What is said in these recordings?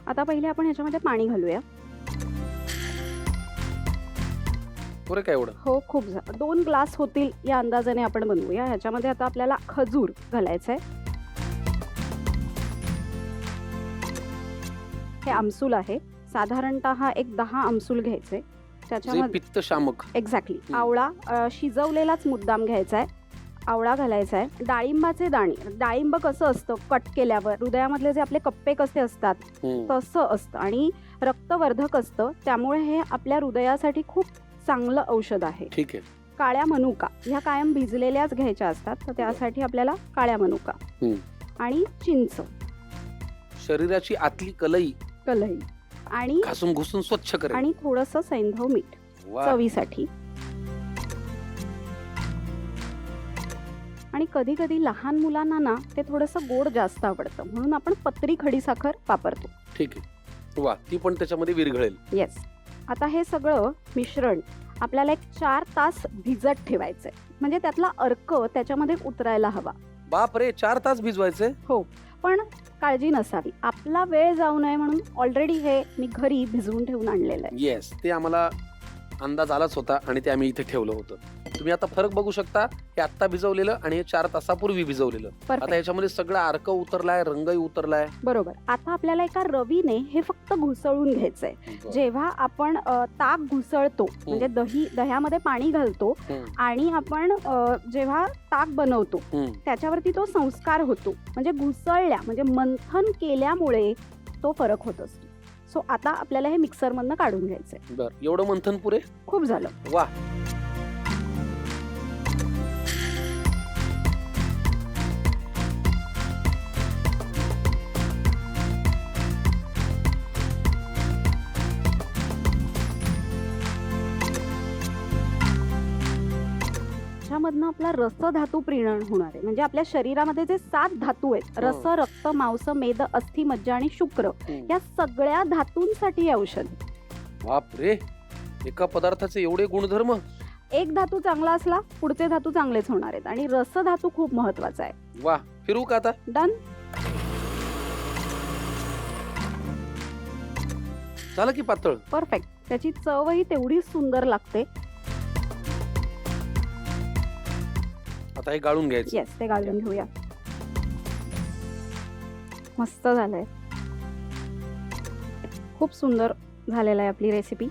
आता पहिले आपण ह्याच्यामध्ये पाणी घालूया. पुरे काय एवढं? हो, खूप 2 ग्लास होतील या अंदाजाने आपण बनवूया. ह्याच्यामध्ये आता आपल्याला खजूर घालायचं आहे. हे आमसूल आहे. साधारणतः एक 10 आमसूल घ्यायचे. जे त्याच्यामध्ये पित्त शामक. एक्झॅक्टली आवळा शिजवलेलाच मुद्दाम घ्यायचा आहे. आवळा घालायचा आहे. डाळिंबाचे दाणे. डाळिंब कसं असतं कट केल्यावर हृदयामधले जे आपले कप्पे कसे असतात तसं असतं आणि रक्तवर्धक असतं, त्यामुळे हे आपल्या हृदयासाठी खूप चांगलं औषध आहे. ठीक आहे. काळ्या मनुका ह्या कायम भिजलेल्याच घ्यायच्या असतात, तर त्यासाठी आपल्याला काळ्या मनुका आणि चिंच, शरीराची आतली कलई आणि घासून घुसून स्वच्छ करेल आणि थोडंसं सैंधव मीठ चवीसाठी. आणि कधी कधी लहान मुलांना ना ते थोडंसं गोड जास्त आवडतं, म्हणून आपण पत्री खडीसाखर वापरतो. ठीक आहे. वा, ती पण त्याच्यामध्ये विरघळेल. येस. आता हे सगळं मिश्रण आपल्याला एक 4 तास भिजत ठेवायचंय, म्हणजे त्यातला अर्क त्याच्यामध्ये उतरायला हवा. बाप रे, 4 तास भिजवायचे? हो, पण काळजी नसावी, आपला वेळ जाऊ नये म्हणून ऑलरेडी हे मी घरी भिजवून ठेवून आणलेलं आहे. येस, ते आम्हाला अंदाज आलाच होता आणि ते आम्ही इथे ठेवलं होतं. तुम्ही आता फरक बघू शकता, हे आत्ता भिजवलेलं आणि हे 4 तासापूर्वी भिजवलेलं. आता याच्यामध्ये सगळा अर्क उतरलाय, रंगही उतरलाय. बरोबर. आता आपल्याला एका रवीने हे फक्त घुसळून घ्यायचंय. जेव्हा आपण ताक घुसळतो, म्हणजे दह्यामध्ये पाणी घालतो आणि आपण जेव्हा ताक बनवतो त्याच्यावरती तो संस्कार होतो, म्हणजे घुसळल्या म्हणजे मंथन केल्यामुळे तो फरक होत असतो. सो आता आपल्याला हे मिक्सर मधनं काढून घ्यायचंय. बरं, एवढं मंथन पुरे? खूप झालं. वा. त्याच्यामधनं आपला रस धातू प्रीणन होणार आहे, म्हणजे आपल्या शरीरामध्ये जे 7 धातू आहेत, रस, रक्त, मांस, मेद, अस्थि, मज्जा आणि शुक्र, या सगळ्या धातूंसाठी हे औषध. बाप रे, एका पदार्थाचे एवढे गुणधर्म. एक धातू चांगला असला पुढचे धातू चांगलेच होणार आहेत आणि रस धातू खूप महत्वाचा आहे. वा, फिरू का आता? डन. झालं की पातळ? परफेक्ट. त्याची चवही तेवढीच सुंदर लागते. आता हे गाळून घ्यायचं. येस, ते गाळून घेऊया. मस्त झालंय, खूप सुंदर झालेला आहे आपली रेसिपी.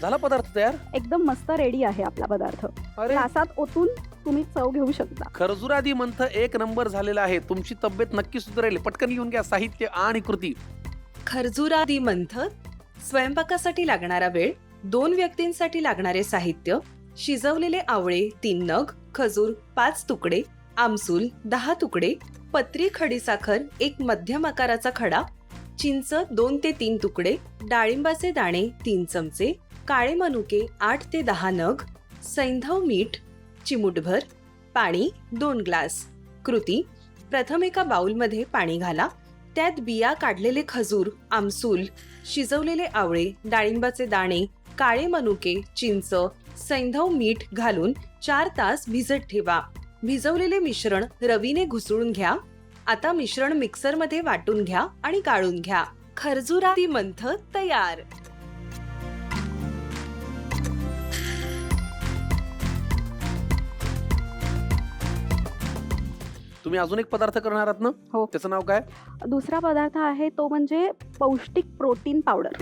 झाला पदार्थ तयार. एकदम मस्त रेडी आहे आपला पदार्थ. ग्लासात ओतून तुम्ही चव घेऊ शकता. खरजुरादी मंथ 1 नंबर झालेला आहे. तुमची तब्येत नक्की सुधारेल. पटकन लिहून घ्या साहित्य आणि कृती. खरजुरादी मंथ. स्वयंपाकासाठी लागणारा वेळ, 2 व्यक्तींसाठी लागणारे साहित्य: शिजवलेले आवळे 3 नग, खजूर 5 तुकडे, आमसूल 10 तुकडे, पत्री खडीसाखर 1 मध्यम आकाराचा खडा, चिंच 2 ते 3 तुकडे, डाळिंबाचे दाणे 3 चमचे, काळे मनुके 8 ते 10 नग, सैंधव मीठ चिमूटभर, पाणी 2 ग्लास. कृती: प्रथम एका बाउलमध्ये पाणी घाला, त्यात बिया काढलेले खजूर, आमसूल, शिजवलेले आवळे, डाळिंबाचे दाणे, काळे मनुके, चिंच, सैंधव मीठ घालून 4 तास भिजत ठेवा. भिजवलेले मिश्रण रवीने घुसळून घ्या. आता मिश्रण मिक्सरमध्ये वाटून घ्या आणि गाळून घ्या. खरजुरादी मंथ तयार. तुम्ही अजून एक पदार्थ करणार आहात ना? हो. त्याचं नाव काय? दुसरा पदार्थ आहे तो म्हणजे पौष्टिक प्रोटीन पावडर.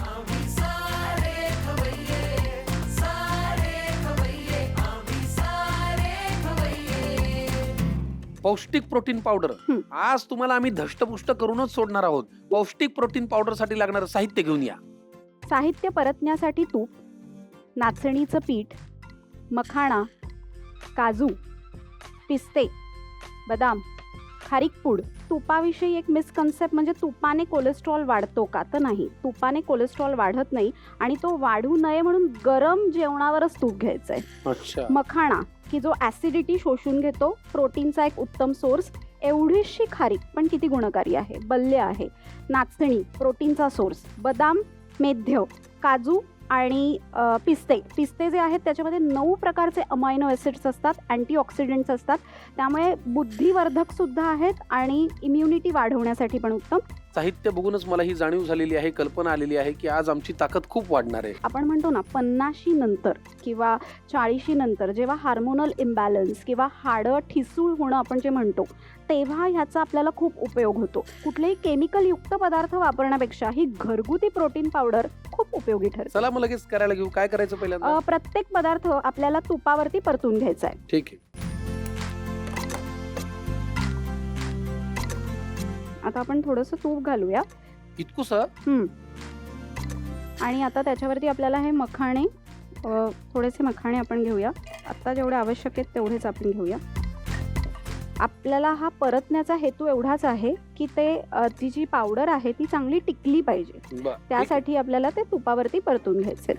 पौष्टिक प्रोटीन पावडर. आज तुम्हाला आम्ही धष्टपुष्ट करूनच सोडणार आहोत. पौष्टिक प्रोटीन पावडर साठी लागणारं साहित्य घेऊन या. साहित्य: परतण्यासाठी तूप, नाचणीचं पीठ, मखाणा, काजू, पिस्ते, बदाम, खारीक पूड. तुपाविषयी एक मिसकन्सेप्ट म्हणजे तुपाने कोलेस्ट्रॉल वाढतो का? तर नाही, तुपाने कोलेस्ट्रॉल वाढत नाही आणि तो वाढू नये म्हणून गरम जेवणावरच तूप घ्यायचंय. अच्छा. मखाणा की जो ऍसिडिटी शोषून घेतो, प्रोटीनचा एक उत्तम सोर्स. एवढीशी खारीक पण किती गुणकारी आहे, बल्य आहे. नाचणी प्रोटीनचा सोर्स. बदाम, मेध्य, काजू आणि पिस्ते जे आहेत त्याच्यामध्ये 9 प्रकारचे अमायनो ॲसिड्स असतात, अँटीऑक्सिडंट्स असतात, त्यामुळे बुद्धिवर्धक सुद्धा आहेत आणि इम्युनिटी वाढवण्यासाठी पण उत्तम. साहित्य बघूनच मला ही जाणीव झालेली आहे, कल्पना आलेली आहे की आज आमची ताकद खूप वाढणार आहे. आपण म्हणतो ना 50 नंतर किंवा 40 नंतर जेव्हा हार्मोनल इम्बॅलन्स किंवा हाडं ठिसूळ होणं आपण जे म्हणतो, तेव्हा ह्याचा आपल्याला खूप उपयोग होतो. कुठलेही केमिकल युक्त पदार्थ वापरण्यापेक्षा ही घरगुती प्रोटीन पावडर खूप उपयोगी ठरते. चला मग लगेच करायला घेऊ. काय करायचं पहिल्यांदा? प्रत्येक पदार्थ आपल्याला तुपावरती परतून घ्यायचा आहे. ठीक आहे. आता आपण थोडंसं तूप घालूया. इतकुस? आणि आता त्याच्यावरती आपल्याला हे मखाणे, थोडेसे मखाणे आपण घेऊया. आता जेवढे आवश्यक आहेत तेवढेच आपण घेऊया. आपल्याला हा परतण्याचा हेतू एवढाच आहे की ती जी पावडर आहे ती चांगली टिकली पाहिजे. त्यासाठी आपल्याला ते तुपावरती परतून घ्यायचे.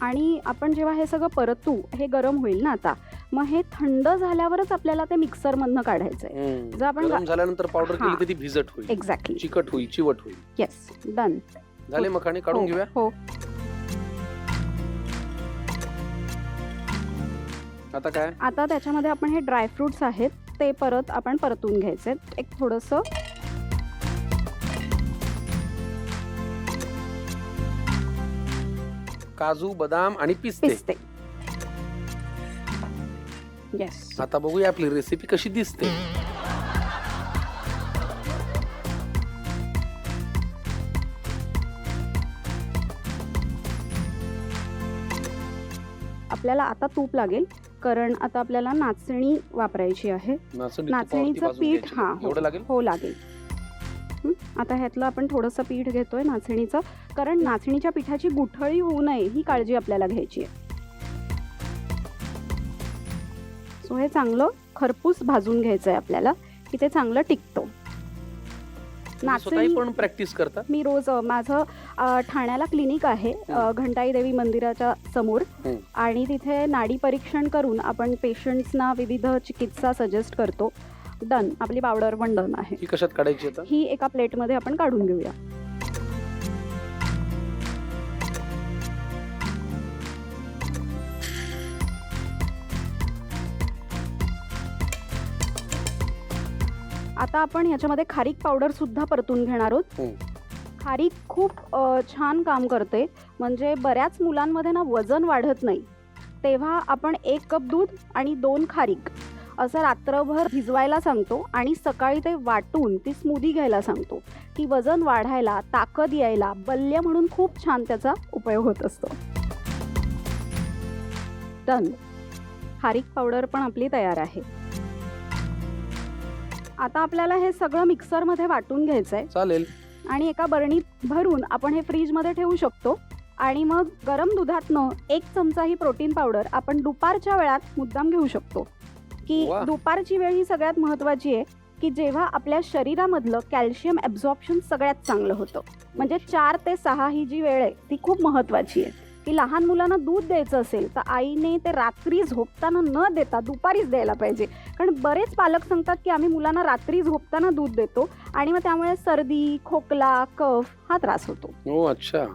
आणि आपण जेव्हा हे सगळं परतू, हे गरम होईल ना आता, मग हे थंड झाल्यावरच आपल्याला ते मिक्सर मधनं काढायचंय. जर आपण गरम झाल्यानंतर पावडर केली तर ती भिजट होईल. एक्झॅक्टली. चिकट होईल, चिवट होईल. Yes, done. झाले मखाणे, काढून घेऊया. हो. आता काय? आता त्याच्यामध्ये आपण हे ड्रायफ्रुट्स आहेत ते परत आपण परतून घ्यायचे. एक थोडंसं काजू, बदाम आणि पिस्ते. येस. आता बघूया आपली रेसिपी कशी दिसते. आपल्याला आता तूप लागेल कारण आता आपल्याला नाचणी वापरायची आहे. नाचणीचं पीठ एवढं लागेल? हो, लागेल. आता ह्यातलं आपण थोडंसं पीठ घेतोय नाचणीचं, कारण नाचणीच्या पिठाची गुठळी होऊ नये ही काळजी आपल्याला घ्यायची आहे. सो हे चांगलं खरपूस भाजून घ्यायचं आहे आपल्याला की ते चांगलं टिकतं. नाचणी पण प्रॅक्टिस करता? मी रोज, माझं ठाण्याला क्लिनिक आहे घंटाई देवी मंदिराच्या समोर, आणि तिथे नाडी परीक्षण करून आपण पेशंट्सना विविध चिकित्सा सजेस्ट करतो. डन. आपली पावडर पण डन आहे. ही कशात काढायची आता? ही एका प्लेटमध्ये आपण काढून घेऊया. आता आपण ह्याच्यामध्ये खारीक पावडर सुद्धा परतून घेणार आहोत. खारीक खूप छान काम करते. म्हणजे बऱ्याच मुलांमध्ये ना वजन वाढत नाही, तेव्हा आपण 1 कप दूध आणि 2 खारीक असं रात्रभर भिजवायला सांगतो आणि सकाळी ते वाटून ती स्मूदी घ्यायला सांगतो की वजन वाढायला, ताकद यायला, बल्य म्हणून खूप छान त्याचा उपयोग होत असतो. डन. खारीक पावडर पण आपली तयार आहे. आता आपल्याला हे सगळं मिक्सरमध्ये वाटून घ्यायचंय. चालेल. आणि एका बरणीत भरून आपण हे फ्रीजमध्ये ठेवू शकतो. आणि मग गरम दुधातनं 1 चमचा ही प्रोटीन पावडर आपण दुपारच्या वेळात मुद्दाम घेऊ शकतो. की दुपारची वेळ ही सगळ्यात महत्त्वाची आहे की जेव्हा आपल्या शरीरामधलं कॅल्शियम ॲब्झॉर्प्शन सगळ्यात चांगलं होतं. म्हणजे 4 ते 6 ही जी वेळ आहे ती खूप महत्त्वाची आहे. की लहान मुलांना दूध द्यायचं असेल तर आईने ते रात्री झोपताना न देता दुपारीच द्यायला पाहिजे. कारण बरेच पालक सांगतात की आम्ही मुलांना रात्री झोपताना दूध देतो आणि मग त्यामुळे सर्दी, खोकला, कफ हा त्रास होतो. हो, अच्छा.